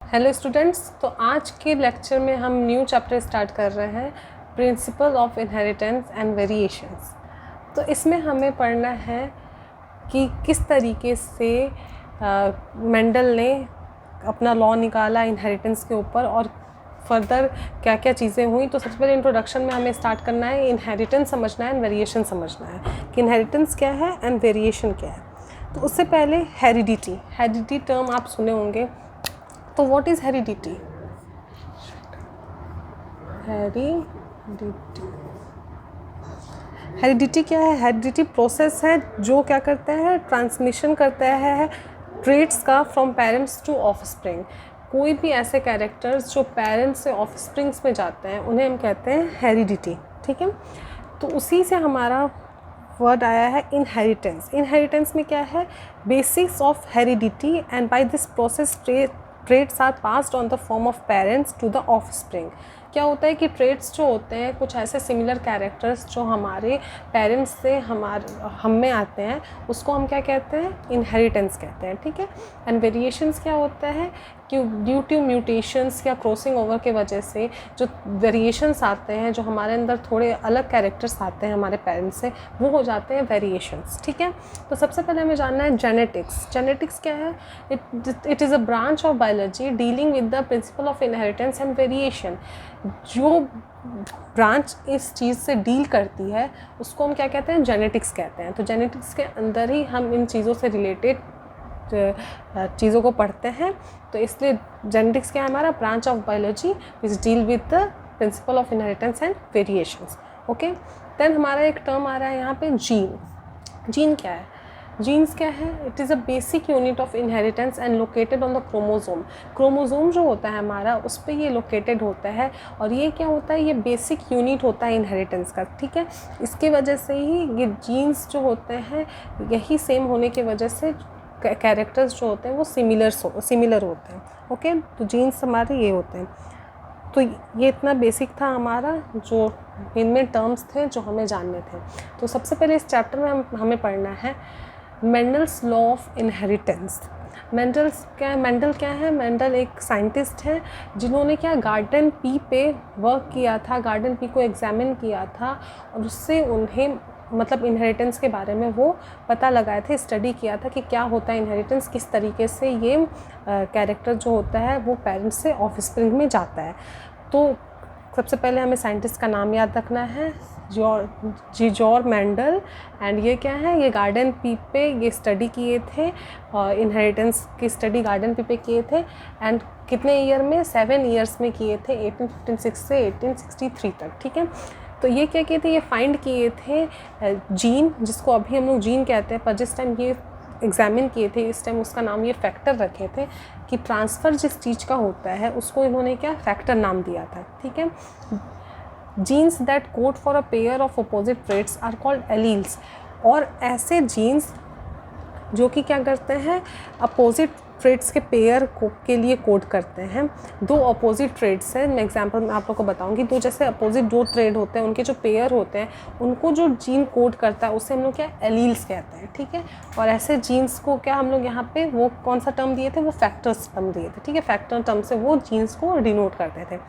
Hello students, तो आज के लेक्चर में हम न्यू चैप्टर स्टार्ट कर रहे हैं, principal of inheritance and variations. तो इसमें हमें पढ़ना है कि किस तरीके से मेंडल ने अपना लॉ निकाला इनहेरिटेंस के ऊपर और फर्दर क्या क्या चीज़ें हुई। तो सबसे पहले इंट्रोडक्शन में हमें स्टार्ट करना है, इनहेरिटेंस समझना है एंड वेरिएशन समझना है कि इनहेरिटेंस क्या है एंड वेरिएशन क्या है। तो उससे पहले हेरिडिटी टर्म आप सुने होंगे। तो व्हाट इज़ हेरिडिटी? हेरिडिटी क्या है? हेरिडिटी प्रोसेस है जो क्या करता है, ट्रांसमिशन करता है ट्रेट्स का फ्रॉम पेरेंट्स टू ऑफस्प्रिंग। कोई भी ऐसे कैरेक्टर्स जो पेरेंट्स से ऑफस्प्रिंग्स में जाते हैं उन्हें हम कहते हैं हेरिडिटी। ठीक है, तो उसी से हमारा वर्ड आया है इनहेरिटेंस। इनहेरिटेंस में क्या है? Basics of heredity and by this process traits are passed on the form of parents to the offspring. क्या होता है कि ट्रेट्स जो होते हैं, कुछ ऐसे सिमिलर कैरेक्टर्स जो हमारे पेरेंट्स से हम में आते हैं, उसको हम क्या कहते हैं? इनहेरिटेंस कहते हैं। ठीक है, एंड वेरिएशंस क्या होता है कि ड्यू टू म्यूटेशंस या क्रॉसिंग ओवर के वजह से जो वेरिएशंस आते हैं, जो हमारे अंदर थोड़े अलग कैरेक्टर्स आते हैं हमारे पेरेंट्स से, वो हो जाते हैं वेरिएशंस। ठीक है, तो सबसे पहले हमें जानना है जेनेटिक्स। जेनेटिक्स क्या है? It is a branch of biology dealing with the principle of inheritance and variation. जो ब्रांच इस चीज़ से डील करती है उसको हम क्या कहते हैं? जेनेटिक्स कहते हैं। तो जेनेटिक्स के अंदर ही हम इन चीज़ों से रिलेटेड चीज़ों को पढ़ते हैं। तो इसलिए जेनेटिक्स क्या है? हमारा branch of biology which deal with the principle of inheritance and variations. Okay, then हमारा एक टर्म आ रहा है यहाँ पे, जीन। जीन क्या है? जीन्स क्या है? It is a basic unit of inheritance and located on the chromosome. Chromosome जो होता है हमारा, उस पर ये लोकेटेड होता है और ये क्या होता है? ये बेसिक यूनिट होता है इनहेरिटेंस का। ठीक है, इसकी वजह से ही ये जीन्स जो होते हैं, यही सेम होने की वजह से कैरेक्टर्स जो होते हैं वो सिमिलर होते हैं। ओके, तो जीन्स हमारे ये होते हैं। तो ये इतना बेसिक था हमारा, जो इनमें टर्म्स थे जो हमें जानने थे। तो सबसे पहले इस चैप्टर में हमें पढ़ना है Mendel's law of inheritance. Mendel क्या है? मेंडल एक साइंटिस्ट है जिन्होंने क्या गार्डन पी पे वर्क किया था, गार्डन पी को एग्जामिन किया था और उससे उन्हें मतलब इनहेरिटेंस के बारे में वो पता लगाए थे, स्टडी किया था कि क्या होता है इनहेरिटेंस, किस तरीके से ये कैरेक्टर जो होता है वो पेरेंट्स से ऑफस्प्रिंग में जाता है। तो सबसे पहले हमें साइंटिस्ट का नाम याद रखना है, जॉर्ज मेंडल। एंड ये क्या है? ये गार्डन पी पे ये स्टडी किए थे, इनहेरिटेंस की स्टडी गार्डन पी पे किए थे। एंड कितने ईयर में? 7 ईयर्स में किए थे, 1856 से 1863 तक। ठीक है, तो ये क्या किए थे? ये फाइंड किए थे जीन, जिसको अभी हम लोग जीन कहते हैं, पर जिस टाइम ये एग्जामिन किए थे इस टाइम उसका नाम ये फैक्टर रखे थे कि ट्रांसफ़र जिस चीज़ का होता है उसको इन्होंने क्या फैक्टर नाम दिया था। ठीक है, genes that code for a pair of opposite traits are called alleles. और ऐसे जीन्स जो कि क्या करते हैं? अपोजिट ट्रेड्स के पेयर के लिए कोड करते हैं। दो अपोजिट ट्रेड्स हैं, मैं एग्जांपल में आप लोग को बताऊंगी। तो जैसे अपोजिट दो ट्रेड होते हैं, उनके जो पेयर होते हैं उनको जो जीन कोड करता है उसे हम लोग क्या एलील्स कहते हैं। ठीक है, और ऐसे जीन्स को क्या हम लोग यहाँ पे वो कौन सा टर्म दिए थे? वो फैक्टर्स टर्म दिए थे। ठीक है, फैक्टर टर्म से वो जीन्स को डिनोट करते थे।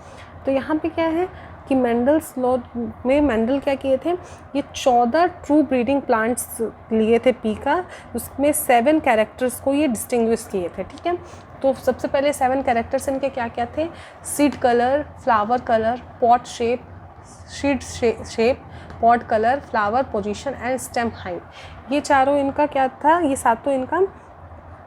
तो यहाँ पे क्या है कि मेंडल्स लॉ में मेंडल क्या किए थे? ये 14 ट्रू ब्रीडिंग प्लांट्स लिए थे पी का, उसमें 7 कैरेक्टर्स को ये डिस्टिंग्विश किए थे। ठीक है, तो सबसे पहले 7 कैरेक्टर्स इनके क्या क्या थे? Seed colour, flower colour, pot shape, seed shape, pot colour, flower position and stem height. ये चारों इनका क्या था? ये सातों इनका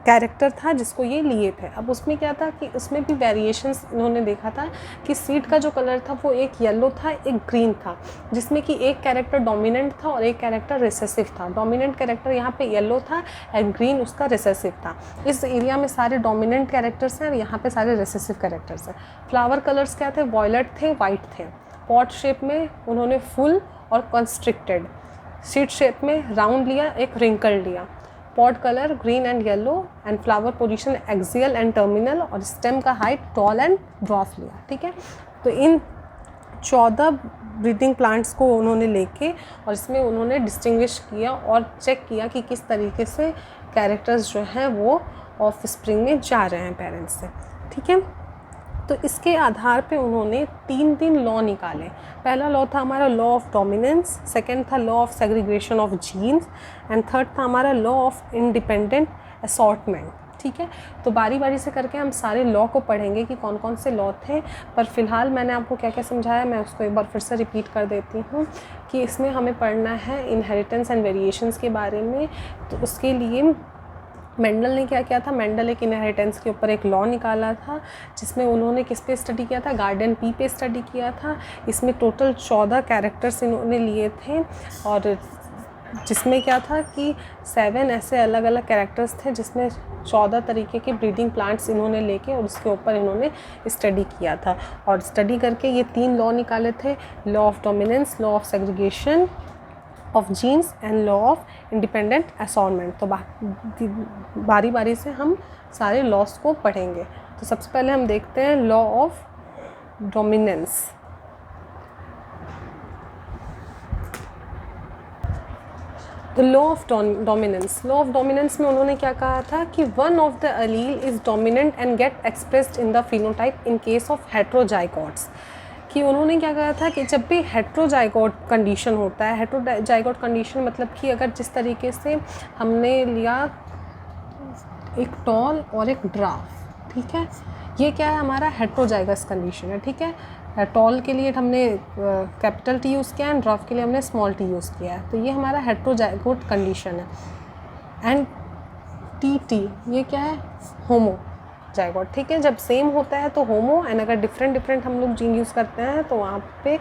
कैरेक्टर था जिसको ये लिए थे। अब उसमें क्या था कि उसमें भी वेरिएशंस इन्होंने देखा था कि सीड का जो कलर था वो एक येलो था, एक ग्रीन था, जिसमें कि एक कैरेक्टर डोमिनेंट था और एक कैरेक्टर रिसेसिव था। डोमिनेंट कैरेक्टर यहाँ पे येलो था एंड ग्रीन उसका रिसेसिव था। इस एरिया में सारे डोमिनेंट कैरेक्टर्स हैं और यहाँ पे सारे रिसेसिव कैरेक्टर्स हैं। फ्लावर कलर्स क्या थे? वॉयलेट थे, वाइट थे। पॉट शेप में उन्होंने फुल और कंस्ट्रिक्टेड, सीड शेप में राउंड लिया, एक रिंकल लिया। Pot colour green and yellow and flower position axial and terminal और स्टेम का हाइट टॉल एंड ड्वार्फ लिया। ठीक है, तो इन 14 ब्रीडिंग प्लांट्स को उन्होंने लेके और इसमें उन्होंने डिस्टिंग्विश किया और चेक किया कि किस तरीके से कैरेक्टर्स जो हैं वो ऑफ स्प्रिंग में जा रहे हैं पेरेंट्स से। ठीक है, तो इसके आधार पे उन्होंने 3 लॉ निकाले। पहला लॉ था हमारा लॉ ऑफ डोमिनेंस, सेकंड था law of segregation of genes, and third था हमारा लॉ ऑफ इंडिपेंडेंट असॉर्टमेंट। ठीक है, तो बारी बारी से करके हम सारे लॉ को पढ़ेंगे कि कौन कौन से लॉ थे, पर फिलहाल मैंने आपको क्या क्या समझाया मैं उसको एक बार फिर से रिपीट कर देती हूँ कि इसमें हमें पढ़ना है इनहेरिटेंस एंड वेरिएशंस के बारे में। तो उसके लिए मेंडल ने क्या किया था, मेंडल एक इनहेरिटेंस के ऊपर एक लॉ निकाला था जिसमें उन्होंने किस पे स्टडी किया था, गार्डन पी पे स्टडी किया था। इसमें टोटल 14 कैरेक्टर्स इन्होंने लिए थे और जिसमें क्या था कि 7 ऐसे अलग अलग कैरेक्टर्स थे जिसमें 14 तरीके के ब्रीडिंग प्लांट्स इन्होंने लेके और उसके ऊपर इन्होंने स्टडी किया था। और स्टडी करके ये 3 लॉ निकाले थे, law of dominance, law of segregation of genes and law of independent assortment. तो बारी बारी से हम सारे लॉस को पढ़ेंगे। तो सबसे पहले हम देखते हैं law of dominance. The law of dominance, law of dominance में उन्होंने क्या कहा था कि one of the allele is dominant and get expressed in the phenotype in case of heterozygotes. कि उन्होंने क्या कहा था कि जब भी हेट्रोजाइगोट कंडीशन होता है, हेट्रोजाइगोट कंडीशन मतलब कि अगर जिस तरीके से हमने लिया एक टॉल और एक ड्राफ, ठीक है, ये क्या है हमारा हेट्रोजाइगस कंडीशन है। ठीक है, टॉल के लिए हमने कैपिटल टी यूज़ किया है, ड्राफ के लिए हमने स्मॉल टी यूज़ किया है, तो ये हमारा हेट्रोजाइगोट कंडीशन है। एंड टी ये क्या है, होमो जाइगोट। ठीक है, जब सेम होता है तो होमो, एंड अगर डिफरेंट हम लोग जीन यूज़ करते हैं तो वहाँ पे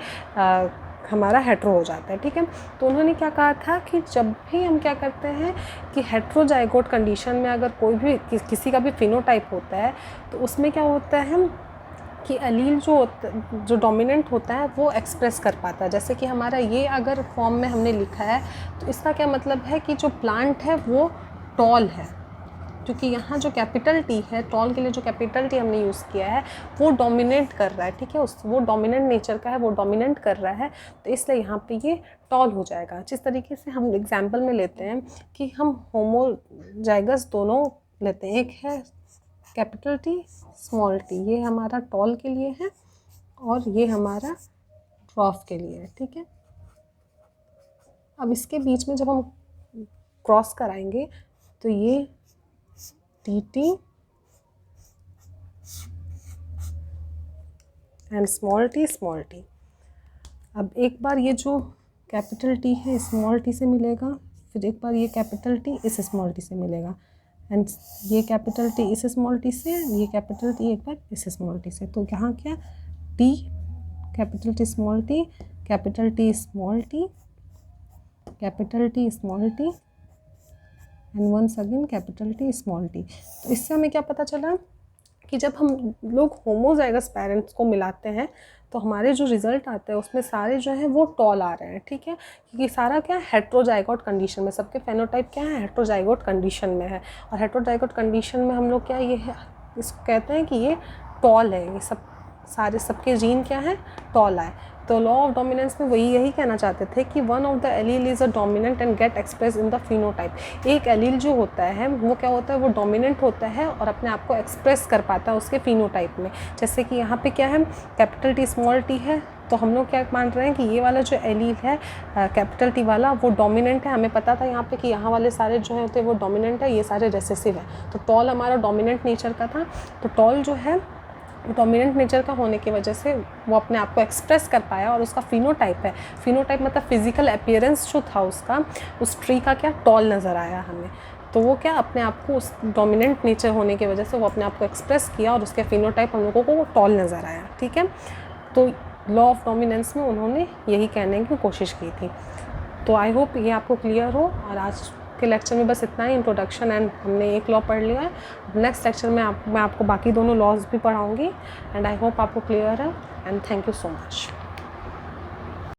हमारा हेट्रो हो जाता है। ठीक है, तो उन्होंने क्या कहा था कि जब भी हम क्या करते हैं कि हेट्रोजाइगोट कंडीशन में अगर कोई भी किसी का भी फिनोटाइप होता है तो उसमें क्या होता है कि अलील जो डोमिनेंट होता है वो एक्सप्रेस कर पाता है। जैसे कि हमारा ये अगर फॉर्म में हमने लिखा है तो इसका क्या मतलब है कि जो प्लांट है वो टॉल है, क्योंकि यहाँ जो कैपिटल टी है, टॉल के लिए जो कैपिटल टी हमने यूज़ किया है वो डोमिनेट कर रहा है। ठीक है, वो डोमिनेंट नेचर का है, वो डोमिनेट कर रहा है, तो इसलिए यहाँ पे ये टॉल हो जाएगा। जिस तरीके से हम एग्जाम्पल में लेते हैं कि हम होमोजाइगस दोनों लेते हैं, एक है कैपिटल टी स्मॉल टी, ये हमारा टॉल के लिए है और ये हमारा ड्वार्फ के लिए है। ठीक है, अब इसके बीच में जब हम क्रॉस कराएंगे तो ये टी एंड स्मॉल टी। अब एक बार ये जो कैपिटल टी है स्मॉल टी से मिलेगा, फिर एक बार ये कैपिटल टी इस स्मॉल टी से मिलेगा, एंड ये कैपिटल टी इस स्मॉल टी से, ये कैपिटल टी एक बार इस स्मॉल टी से। तो यहाँ क्या T capital T small T, capital T small T, capital T small T and once again capital T small T. तो इससे हमें क्या पता चला कि जब हम लोग होमोजाइगस पेरेंट्स को मिलाते हैं तो हमारे जो रिज़ल्ट आते हैं उसमें सारे जो हैं वो टॉल आ रहे हैं। ठीक है, क्योंकि सारा क्या है हेट्रोजाइगोट कंडीशन में, सबके फेनोटाइप क्या है हेट्रोजाइगोट कंडीशन में है, और हेट्रोजाइगोट कंडीशन में हम लोग क्या ये है इसको कहते हैं कि ये टॉल है, ये सारे सबके जीन क्या है टॉल आए। तो लॉ ऑफ डोमिनेंस में वही यही कहना चाहते थे कि one of the allele is a dominant and get express in the phenotype. एक एलील जो होता है वो क्या होता है, वो डोमिनेंट होता है और अपने आप को एक्सप्रेस कर पाता है उसके फिनोटाइप में। जैसे कि यहाँ पे क्या है कैपिटल टी स्मॉल टी है, तो हम लोग क्या मान रहे हैं कि ये वाला जो एलील है कैपिटल टी वाला वो डोमिनेंट है। हमें पता था यहाँ पे कि यहाँ वाले सारे जो होते हैं वो डोमिनेंट है, ये सारे रेसेसिव है। तो टॉल हमारा डोमिनेंट नेचर का था, तो टॉल जो है डोमिनेंट नेचर का होने की वजह से वो अपने आप को एक्सप्रेस कर पाया और उसका फिनोटाइप है, फिनोटाइप मतलब फिजिकल अपीयरेंस जो था उसका, उस ट्री का क्या टॉल नज़र आया हमें। तो वो क्या अपने आप को उस डोमिनेंट नेचर होने की वजह से वो अपने आप को एक्सप्रेस किया और उसके फिनोटाइप हम लोगों को वो टॉल नज़र आया। ठीक है, तो लॉ ऑफ डोमिनेंस में उन्होंने यही कहने की कोशिश की थी। तो आई होप ये आपको क्लियर हो, और आज के लेक्चर में बस इतना ही इंट्रोडक्शन एंड हमने एक लॉ पढ़ लिया है। नेक्स्ट लेक्चर में मैं आपको बाकी दोनों लॉज भी पढ़ाऊँगी, एंड आई होप आपको क्लियर है, and thank you so much.